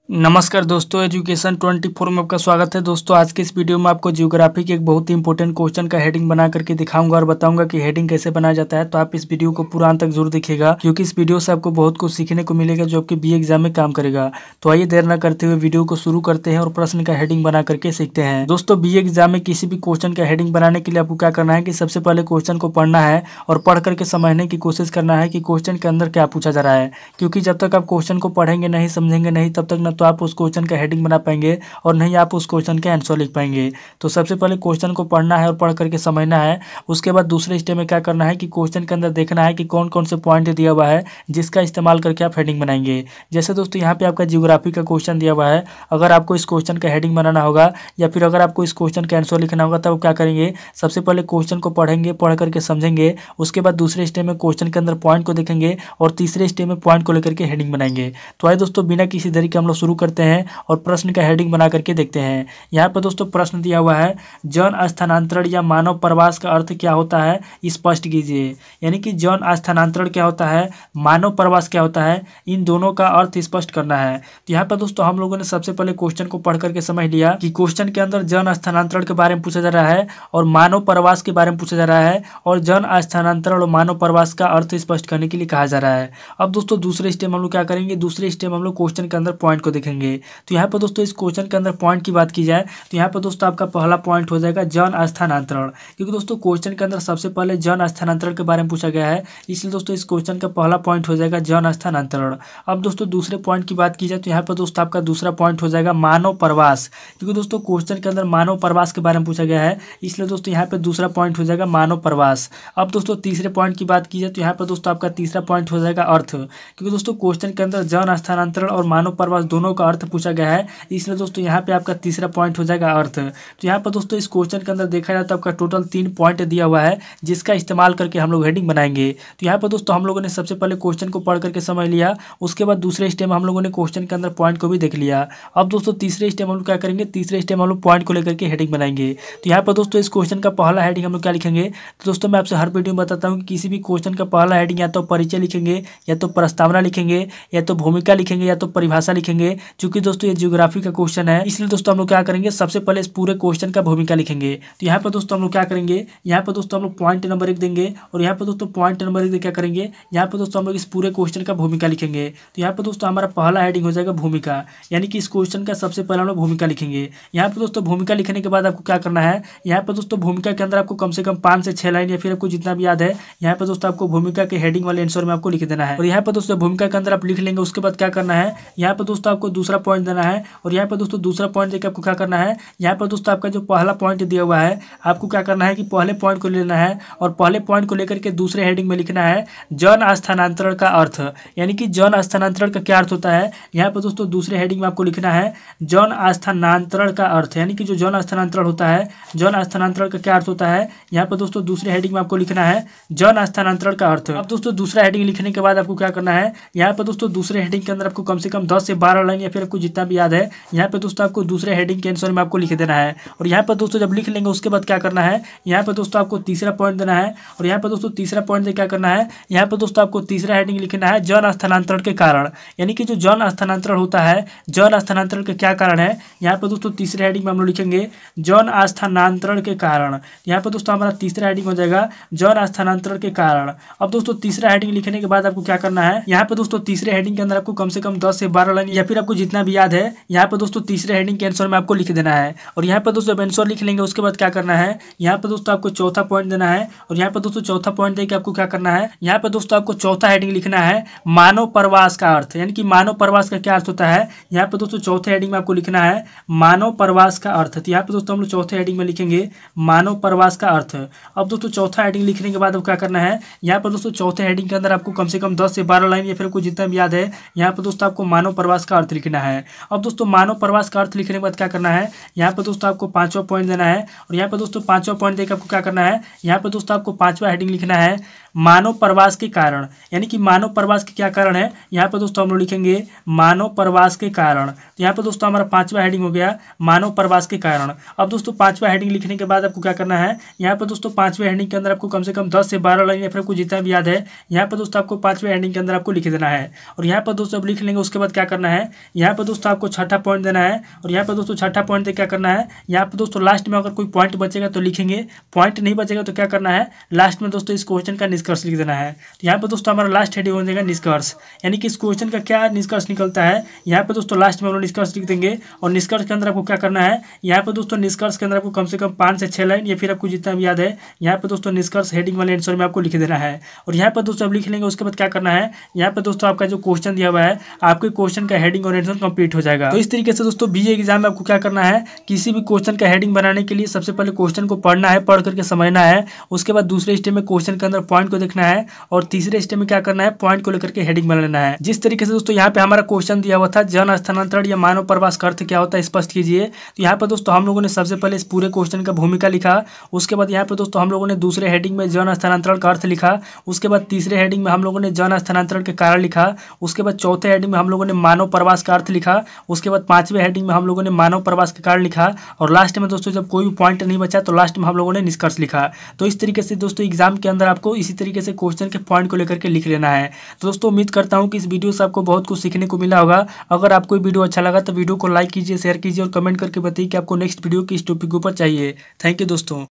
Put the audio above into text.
नमस्कार दोस्तों, एजुकेशन 24 में आपका स्वागत है। दोस्तों आज के इस वीडियो में आपको ज्योग्राफी के एक बहुत ही इंपॉर्टेंट क्वेश्चन का हेडिंग बना करके दिखाऊंगा और बताऊंगा कि हेडिंग कैसे बनाया जाता है। तो आप इस वीडियो को पूरा अंत तक जरूर देखिएगा, क्योंकि इस वीडियो से आपको बहुत कुछ सीखने को मिलेगा जो आपके बी एग्जाम में काम करेगा। तो आइए देर न करते हुए वीडियो को शुरू करते हैं और प्रश्न का हेडिंग बना करके सीखते हैं। दोस्तों बी एग्जाम में किसी भी क्वेश्चन का हेडिंग बनाने के लिए आपको क्या करना है कि सबसे पहले क्वेश्चन को पढ़ना है और पढ़ करके समझने की कोशिश करना है कि क्वेश्चन के अंदर क्या पूछा जा रहा है। क्योंकि जब तक आप क्वेश्चन को पढ़ेंगे नहीं, समझेंगे नहीं, तब तक न तो आप उस क्वेश्चन का हेडिंग बना पाएंगे और नहीं आप उस क्वेश्चन के आंसर लिख पाएंगे। तो सबसे पहले क्वेश्चन को पढ़ना है और पढ़ करके समझना है। उसके बाद दूसरे स्टेप में क्या करना है कि क्वेश्चन के अंदर देखना है कि कौन कौन से पॉइंट दिया हुआ है जिसका इस्तेमाल करके आप हेडिंग बनाएंगे। जैसे दोस्तों यहाँ पे आपका जियोग्राफी का क्वेश्चन दिया हुआ है। अगर आपको इस क्वेश्चन का हेडिंग बनाना होगा या फिर अगर आपको इस क्वेश्चन का आंसर लिखना होगा, तब क्या करेंगे, सबसे पहले क्वेश्चन को पढ़ेंगे, पढ़ करके समझेंगे। उसके बाद दूसरे स्टेप में क्वेश्चन के अंदर पॉइंट को देखेंगे और तीसरे स्टेप में पॉइंट को लेकर के हेडिंग बनाएंगे। तो आइए दोस्तों बिना किसी देरी के हम लोग शुरू करते हैं और प्रश्न का हेडिंग बना करके देखते हैं। यहाँ पर दोस्तों प्रश्न दिया हुआ है, जन स्थानांतरण या मानव प्रवास का अर्थ क्या होता है, स्पष्ट कीजिए। यानी कि जन स्थानांतरण क्या होता है, मानव प्रवास क्या होता है, इन दोनों का अर्थ स्पष्ट करना है। तो यहाँ पर दोस्तों हम लोगों ने सबसे पहले क्वेश्चन को पढ़ करके समझ लिया कि क्वेश्चन के अंदर जन स्थानांतरण के बारे में पूछा जा रहा है और मानव प्रवास के बारे में पूछा जा रहा है और जन स्थानांतरण और मानव प्रवास का अर्थ स्पष्ट करने के लिए कहा जा रहा है। अब दोस्तों दूसरे स्टेप हम लोग क्या करेंगे, दूसरे स्टेप हम लोग क्वेश्चन के अंदर पॉइंट को देखेंगे। तो यहाँ पर दोस्तों इस क्वेश्चन के अंदर पॉइंट की बात की जाए तो यहाँ पर दोस्तों आपका पहला पॉइंट हो जाएगा जन स्थानांतरण। क्योंकि दोस्तों क्वेश्चन के अंदर सबसे पहले जन स्थानांतरण के बारे में पूछा गया है, इसलिए दोस्तों इस क्वेश्चन का पहला पॉइंट हो जाएगा जन स्थानांतरण। अब दोस्तों दूसरे पॉइंट की बात की जाए तो यहाँ पर दोस्तों आपका दूसरा पॉइंट हो जाएगा मानव प्रवास। क्योंकि दोस्तों क्वेश्चन के अंदर मानव प्रवास के बारे में पूछा गया है, इसलिए दोस्तों यहाँ पे दूसरा पॉइंट हो जाएगा मानव प्रवास। अब दोस्तों तीसरे पॉइंट की बात की जाए तो यहाँ पर दोस्तों आपका तीसरा पॉइंट हो जाएगा अर्थ। क्योंकि दोस्तों क्वेश्चन के अंदर जन स्थानांतरण और मानव प्रवास दोनों का अर्थ पूछा गया है, इसलिए दोस्तों यहाँ पे आपका तीसरा पॉइंट हो जाएगा अर्थ। तो यहाँ पर दोस्तों इस क्वेश्चन के अंदर देखा जाए तो आपका टोटल 3 पॉइंट दिया हुआ है जिसका इस्तेमाल करके हम लोग हेडिंग बनाएंगे। तो यहाँ पर दोस्तों हम लोगों ने सबसे पहले क्वेश्चन को पढ़ करके समझ लिया, उसके बाद दूसरे स्टेप में हम लोगों ने क्वेश्चन के अंदर पॉइंट को भी देख लिया। अब दोस्तों तीसरे स्टेप हम लोग क्या करेंगे, तीसरे स्टेप हम लोग पॉइंट को लेकर के हेडिंग बनाएंगे। तो यहाँ पर दोस्तों इस क्वेश्चन का पहला हेडिंग हम लोग क्या लिखेंगे, तो दोस्तों मैं आपसे हर वीडियो में बताता हूँ कि किसी भी क्वेश्चन का पहला हेडिंग या तो परिचय लिखेंगे, या तो प्रस्तावना लिखेंगे, या तो भूमिका लिखेंगे, या तो परिभाषा लिखेंगे। चूंकि दोस्तों ये ज्योग्राफी का क्वेश्चन है, इसलिए दोस्तों हम लोग क्या करेंगे, सबसे पहले इस पूरे क्वेश्चन का भूमिका लिखेंगे। तो यहाँ पर दोस्तों हम लोग क्या करेंगे, यहाँ पर दोस्तों हम लोग पॉइंट नंबर 1 देंगे और यहाँ पर दोस्तों पॉइंट नंबर 1 क्या करेंगे, यहाँ पर दोस्तों हम लोग इस पूरे क्वेश्चन का भूमिका लिखेंगे। तो यहाँ पर दोस्तों हमारा पहला हेडिंग हो जाएगा भूमिका, यानी कि इस क्वेश्चन का सबसे पहले हम लोग भूमिका लिखेंगे। यहाँ पर दोस्तों भूमिका लिखने के बाद आपको क्या करना है, यहाँ पर दोस्तों भूमिका के अंदर आपको कम से कम 5 से 6 लाइन या फिर आपको जितना भी याद है, यहाँ पर दोस्तों आपको भूमिका के हेडिंग वाले आंसर में आपको लिख देना है। और यहाँ पर दोस्तों भूमिका के अंदर आप लिख लेंगे, उसके बाद क्या करना है, यहाँ पर दोस्तों आपको दूसरा पॉइंट देना है। और यहाँ पर दोस्तों दूसरा पॉइंट देकर आपको क्या करना है, यहाँ पर दोस्तों आपका जो पहला पॉइंट दिया हुआ है, आपको क्या करना है कि पहले पॉइंट को लेना है और पहले पॉइंट को लेकर के दूसरे हेडिंग में लिखना है जन स्थानांतरण का अर्थ। यानी कि जन स्थानांतरण का क्या अर्थ होता है, यहाँ पर दोस्तों दूसरे हेडिंग में आपको लिखना है जन स्थानांतरण का अर्थ। यानी कि जो जन स्थानांतरण होता है, जन स्थानांतरण का क्या अर्थ होता है, यहाँ पर दोस्तों दूसरे हेडिंग में आपको लिखना है जन स्थानांतरण का अर्थ। अब दोस्तों दूसरा हेडिंग लिखने के बाद आपको क्या करना है, यहाँ पर दोस्तों दूसरे हेडिंग के अंदर आपको कम से कम 10 से 12 लाइन या फिर आपको जितना भी याद है, यहाँ पर दोस्तों आपको दूसरे हेडिंग के आंसर में आपको लिख देना है। और यहाँ पर दोस्तों जब लिख लेंगे उसके बाद क्या करना है, यहाँ पर दोस्तों आपको तीसरा पॉइंट देना है। और यहाँ पर दोस्तों तीसरा पॉइंट दे क्या करना है, यहाँ पर दोस्तों आपको तीसरा हेडिंग लिखना है जन स्थानांतरण के कारण। यानी कि जो जन स्थानांतरण होता है, जन स्थानांतरण के क्या कारण है, यहाँ पर दोस्तों तीसरे हेडिंग में हम लोग लिखेंगे जन स्थानांतरण के कारण। यहाँ पर दोस्तों हमारा तीसरा हेडिंग हो जाएगा जन स्थानांतरण के कारण। अब दोस्तों तीसरा हेडिंग लिखने के बाद आपको क्या करना है, यहाँ पर दोस्तों तीसरे हेडिंग के अंदर आपको कम से कम 10 से 12 लाइन या फिर आपको जितना भी याद है, यहाँ पर दोस्तों तीसरे हेडिंग के आंसर में आपको लिख देना है। और यहाँ पर दोस्तों जब आंसर लिख लेंगे उसके बाद क्या करना है, यहाँ पर दोस्तों आपको चौथा पॉइंट देना है। और यहाँ पर दोस्तों चौथा पॉइंट देके आपको क्या करना है, यहाँ पर दोस्तों आपको चौथा हेडिंग लिखना है मानव प्रवास का अर्थ। यानी कि मानव प्रवास का क्या अर्थ होता है, यहाँ पर दोस्तों चौथे हेडिंग में आपको लिखना है मानव प्रवास का अर्थ। तो यहाँ पर दोस्तों हम लोग चौथे हेडिंग में लिखेंगे मानव प्रवास का अर्थ। अब दोस्तों चौथा हेडिंग लिखने के बाद अब क्या करना है, यहाँ पर दोस्तों चौथे हेडिंग के अंदर आपको कम से कम 10 से 12 लाइन या फिर आपको जितना भी याद है, यहाँ पर दोस्तों आपको मानव प्रवास का अर्थ लिखना है। अब दोस्तों मानव प्रवास का अर्थ लिखने के बाद क्या करना है, यहाँ पर दोस्तों आपको 5वां पॉइंट देना है। और यहाँ पर दोस्तों 5वां पॉइंट देकर आपको क्या करना है, यहाँ पर दोस्तों आपको 5वां हेडिंग लिखना है मानव प्रवास के कारण। यानी कि मानव प्रवास के क्या कारण है, यहाँ पर दोस्तों हम लोग लिखेंगे मानव प्रवास के कारण। तो यहाँ पर दोस्तों हमारा 5वां हेडिंग हो गया मानव प्रवास के कारण। अब दोस्तों 5वां हेडिंग लिखने के बाद आपको क्या करना है, यहाँ पर दोस्तों 5वें हेडिंग के अंदर आपको कम से कम 10 से 12 लाइन या फिर आपको जितना भी याद है, यहाँ पर दोस्तों आपको 5वें हेडिंग के अंदर आपको लिख देना है। और यहाँ पर दोस्तों अब लिख लेंगे उसके बाद क्या करना है, यहाँ पर दोस्तों आपको छठा पॉइंट देना है। और यहाँ पर दोस्तों छठा पॉइंट दे क्या करना है, यहाँ पर दोस्तों लास्ट में अगर कोई पॉइंट बचेगा तो लिखेंगे, पॉइंट नहीं बचेगा तो क्या करना है, लास्ट में दोस्तों इस क्वेश्चन का निष्कर्ष लिख देना है। तो यहाँ पर दोस्तों हमारा लास्ट हेडिंग हो जाएगा निष्कर्ष, यानी कि इस क्वेश्चन का क्या निष्कर्ष निकलता है। यहाँ पर दोस्तों लास्ट में हम लोग निष्कर्ष लिख देंगे। और निष्कर्ष के अंदर आपको क्या करना है, यहाँ पर दोस्तों निष्कर्ष के अंदर आपको कम से कम 5 से 6 लाइन या फिर आपको जितना भी याद है, यहाँ पर दोस्तों निष्कर्ष हेडिंग वाले आंसर में आपको लिख देना है। और यहाँ पर दोस्तों आप लिख लेंगे, उसके बाद क्या करना है, यहाँ पर दोस्तों आपका जो क्वेश्चन दिया हुआ है, आपके क्वेश्चन का हेडिंग और आंसर कंप्लीट हो जाएगा। तो इस तरीके से दोस्तों बीए एग्जाम में आपको क्या करना है, किसी भी क्वेश्चन का हेडिंग बनाने के लिए सबसे पहले क्वेश्चन को पढ़ना है, पढ़ करके समझना है। उसके बाद दूसरे स्टेप में क्वेश्चन के अंदर पॉइंट को देखना है। और तीसरे स्टेप में क्या करना है, पॉइंट को लेकर के हेडिंग बना लेना है। जिस तरीके से दोस्तों यहाँ पे हमारा क्वेश्चन दिया हुआ था, जन स्थानांतरण या मानव प्रवास का अर्थ क्या होता है स्पष्ट कीजिए। तो यहाँ पर दोस्तों हम लोगों ने सबसे पहले इस पूरे क्वेश्चन का भूमिका लिखा। उसके बाद यहाँ पे दोस्तों हम लोगों ने दूसरे हेडिंग में जन स्थानांतरण का अर्थ लिखा। उसके बाद तीसरे हेडिंग में हम लोगों ने जन स्थानांतरण के कारण लिखा। उसके बाद चौथे हेडिंग में हम लोगों ने मानव प्रवास का अर्थ लिखा। उसके बाद पांचवें हेडिंग में हम लोगों ने मानव प्रवास के कारण लिखा। और लास्ट में दोस्तों जब कोई भी पॉइंट नहीं बचा तो लास्ट में हम लोगों ने निष्कर्ष लिखा। तो इस तरीके से दोस्तों एग्जाम के अंदर आपको इसी तरीके से क्वेश्चन के पॉइंट को लेकर के लिख लेना है। तो दोस्तों उम्मीद करता हूँ कि इस वीडियो से आपको बहुत कुछ सीखने को मिला होगा। अगर आपको वीडियो अच्छा लगा तो वीडियो को लाइक कीजिए, शेयर कीजिए और कमेंट करके बताइए कि आपको नेक्स्ट वीडियो किस टॉपिक के ऊपर चाहिए। थैंक यू दोस्तों।